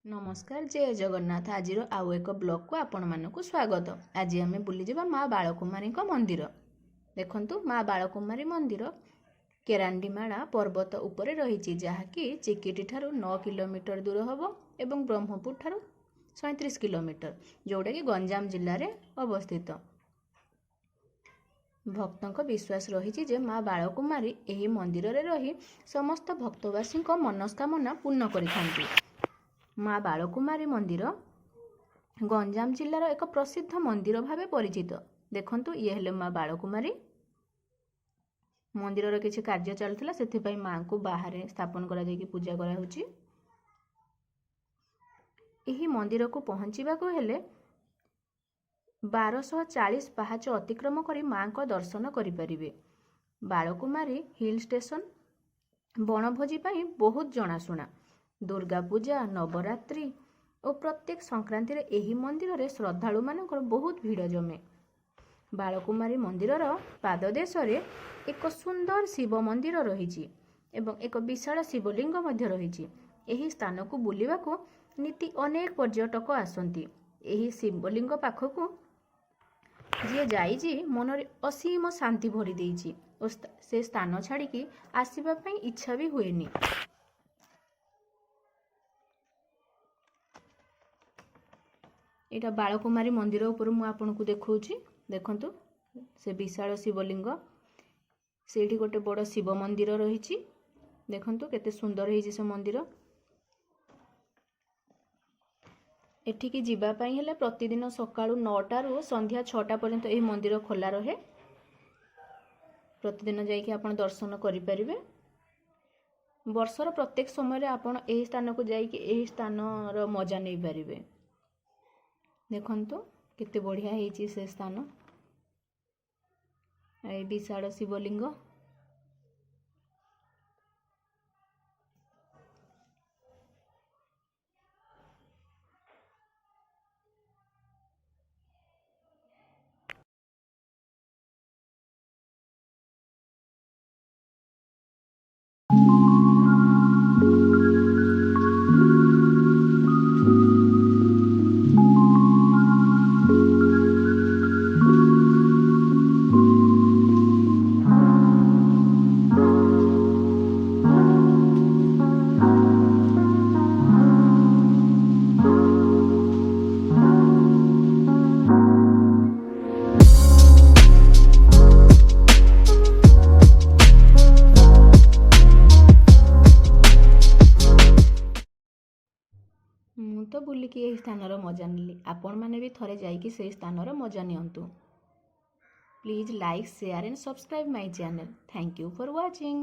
नमस्कार जय जगन्नाथ। आज आउ एक ब्लॉग को आपण मानक स्वागत। आज आम बुलीजा माँ बालकुमारी मंदिर। देखंतु माँ बालकुमारी मंदिर केरांडीमाला पर्वत उपरे रही, जहाँकि चिकिटी ठारू 9 किलोमीटर दूर हम एवं ब्रह्मपुर ठारू 37 किलोमीटर, जोटा कि गंजाम जिले में अवस्थित। भक्तों विश्वास रही जे माँ बालकुमारी एही मंदिर रे रही समस्त भक्तवासी मनस्कामना पूर्ण करिथांती। माँ बालकुमारी मंदिर गंजाम जिलार एक प्रसिद्ध मंदिर भावे परिचित। देखंतु ये हेले माँ बालकुमारी मंदिर किसी कार्य चलता से माँ को बाहर स्थापन करा जायकी पूजा करा होची। एही मंदिर को पहुँचीबा को हेले 1240 पाहाच अतिक्रम करी माँ को दर्शन करिपारिबे। बालकुमारी हिल स्टेशन बनभोजी पाई बहुत जनाशुना। दुर्गा पूजा, नवरात्रि और प्रत्येक संक्रांति रे एही मंदिर रे श्रद्धालु मानकर बहुत भीड़ जमे। बालकुमारी मंदिरर पाददेश रे एक सुंदर शिव मंदिर रही एवं एक विशाल शिवलिंग मध्य रही। एही स्थान को बुलिबा को नीति अनेक पर्यटक आसंती। एही शिवलिंग पाखकु जे जाइजी मनरे असीम शांति भरी देइछि और से स्थान छाड़िकी आसीबा पई इच्छा भी हुएनी। यहाँ बालकुमारी मंदिर उपर मु आपन को देखौछि। देखंतु से विशाल शिवलिंग, सेठी गोटे बड़ शिव मंदिर रही। देखंतु केते सुंदर होइछि से मंदिर। एठिकी जीवा पई हेले प्रतिदिन सकाळु 9टा रु संध्या 6टा पर्यंत एही मंदिर खोला रहे। प्रतिदिन जाइके आपण दर्शन करि परिबे। वर्षर प्रत्येक समय आपण एही स्थान को जाइके एही स्थानर मजा नै परिबे। देखंतु केते बढ़िया होइछि से स्थान। ए विशाल शिवलिंग। तो बुलिकी यही स्थानर मजा नेली। आपण माने भी थरे जाइकी से स्थानर मजा नियंतु। Please like share and subscribe my channel. Thank you for watching.